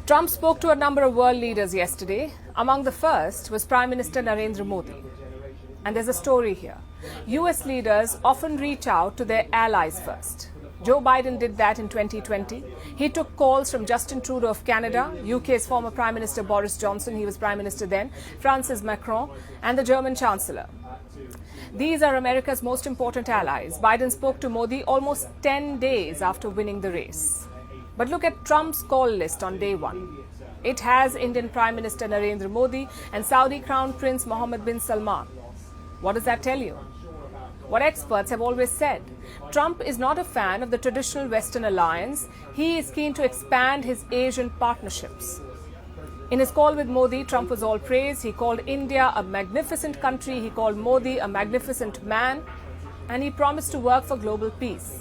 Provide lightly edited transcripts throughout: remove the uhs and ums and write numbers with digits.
Trump spoke to a number of world leaders yesterday. Among the first was Prime Minister Narendra Modi. And there's a story here. US leaders often reach out to their allies first. Joe Biden did that in 2020. He took calls from Justin Trudeau of Canada, UK's former Prime Minister Boris Johnson, he was Prime Minister then, Francis Macron, and the German Chancellor. These are America's most important allies. Biden spoke to Modi almost 10 days after winning the race. But look at Trump's call list on day one. It has Indian Prime Minister Narendra Modi and Saudi Crown Prince Mohammed bin Salman. What does that tell you? What experts have always said. Trump is not a fan of the traditional Western alliance. He is keen to expand his Asian partnerships. In his call with Modi, Trump was all praise. He called India a magnificent country. He called Modi a magnificent man. And he promised to work for global peace.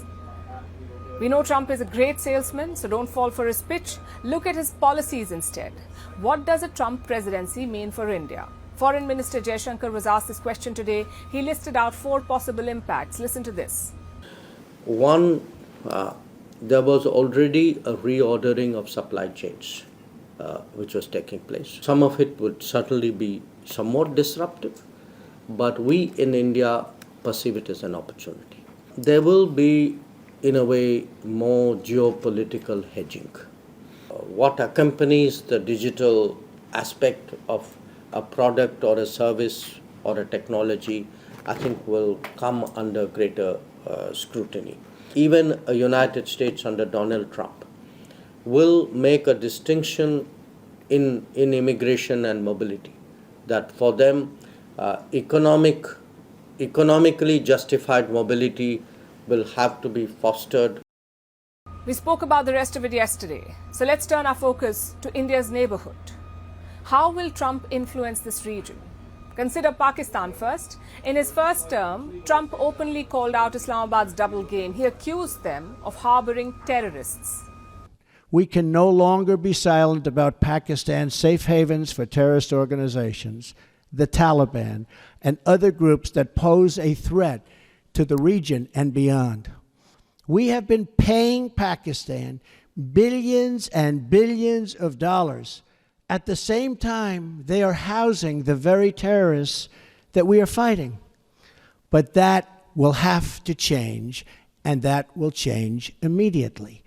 We know Trump is a great salesman, so don't fall for his pitch. Look at his policies instead. What does a Trump presidency mean for India? Foreign Minister Jaishankar was asked this question today. He listed out 4 possible impacts. Listen to this. One, there was already a reordering of supply chains, which was taking place. Some of it would certainly be somewhat disruptive, but we in India perceive it as an opportunity. There will be, in a way, more geopolitical hedging. What accompanies the digital aspect of a product or a service or a technology, I think will come under greater scrutiny. Even a United States under Donald Trump will make a distinction in immigration and mobility, that for them economically justified mobility will have to be fostered. We spoke about the rest of it yesterday. So let's turn our focus to India's neighborhood. How will Trump influence this region? Consider Pakistan first. In his first term, Trump openly called out Islamabad's double game. He accused them of harboring terrorists. We can no longer be silent about Pakistan's safe havens for terrorist organizations, the Taliban, and other groups that pose a threat to the region and beyond. We have been paying Pakistan billions and billions of dollars. At the same time, they are housing the very terrorists that we are fighting. But that will have to change, and that will change immediately.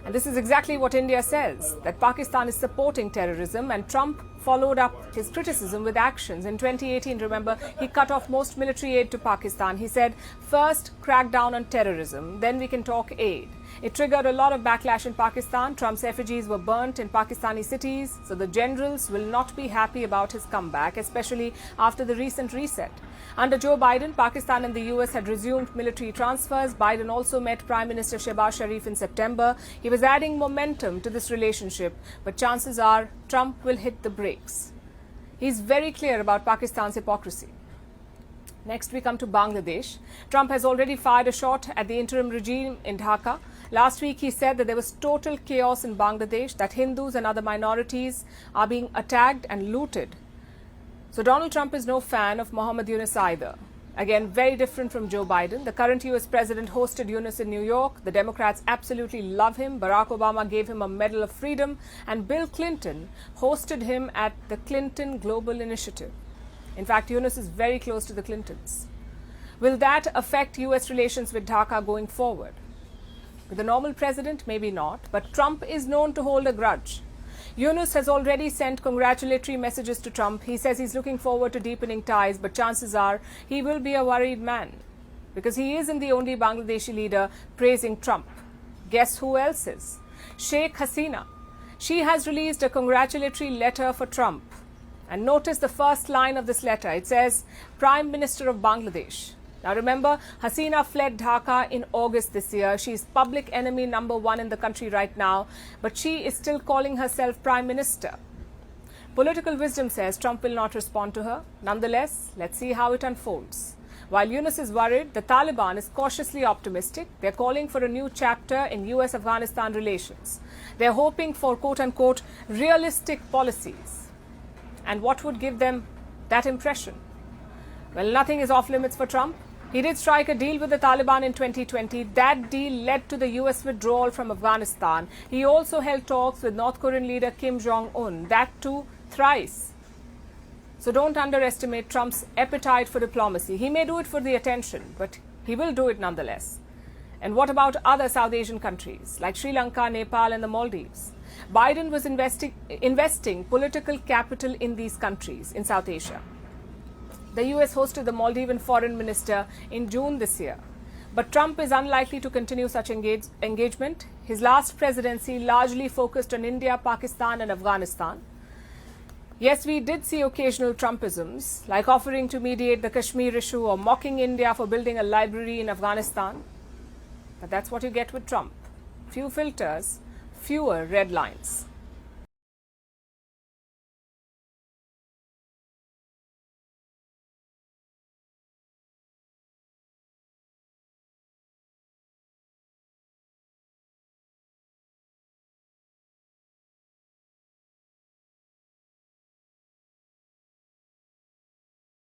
And this is exactly what India says, that Pakistan is supporting terrorism, and Trump followed up his criticism with actions. In 2018, remember, he cut off most military aid to Pakistan. He said, first, crack down on terrorism, then we can talk aid. It triggered a lot of backlash in Pakistan. Trump's effigies were burnt in Pakistani cities, so the generals will not be happy about his comeback, especially after the recent reset. Under Joe Biden, Pakistan and the US had resumed military transfers. Biden also met Prime Minister Shehbaz Sharif in September. He was adding momentum to this relationship, but chances are Trump will hit the brakes. He's very clear about Pakistan's hypocrisy. Next, we come to Bangladesh. Trump has already fired a shot at the interim regime in Dhaka. Last week, he said that there was total chaos in Bangladesh, that Hindus and other minorities are being attacked and looted. So Donald Trump is no fan of Muhammad Yunus either. Again, very different from Joe Biden. The current US president hosted Yunus in New York. The Democrats absolutely love him. Barack Obama gave him a Medal of Freedom, and Bill Clinton hosted him at the Clinton Global Initiative. In fact, Yunus is very close to the Clintons. Will that affect US relations with Dhaka going forward? With a normal president, maybe not, but Trump is known to hold a grudge. Yunus has already sent congratulatory messages to Trump. He says he's looking forward to deepening ties, but chances are he will be a worried man, because he isn't the only Bangladeshi leader praising Trump. Guess who else is? Sheikh Hasina. She has released a congratulatory letter for Trump. And notice the first line of this letter. It says, Prime Minister of Bangladesh. Now remember, Hasina fled Dhaka in August this year. She's public enemy number 1 in the country right now, but she is still calling herself Prime Minister. Political wisdom says Trump will not respond to her. Nonetheless, let's see how it unfolds. While Yunus is worried, the Taliban is cautiously optimistic. They're calling for a new chapter in US-Afghanistan relations. They're hoping for quote-unquote realistic policies. And what would give them that impression? Well, nothing is off limits for Trump. He did strike a deal with the Taliban in 2020. That deal led to the US withdrawal from Afghanistan. He also held talks with North Korean leader Kim Jong-un, that too thrice. So don't underestimate Trump's appetite for diplomacy. He may do it for the attention, but he will do it nonetheless. And what about other South Asian countries like Sri Lanka, Nepal and the Maldives? Biden was investing political capital in these countries in South Asia. The US hosted the Maldivian foreign minister in June this year. But Trump is unlikely to continue such engagement. His last presidency largely focused on India, Pakistan and Afghanistan. Yes, we did see occasional Trumpisms, like offering to mediate the Kashmir issue or mocking India for building a library in Afghanistan. But that's what you get with Trump. Few filters, fewer red lines.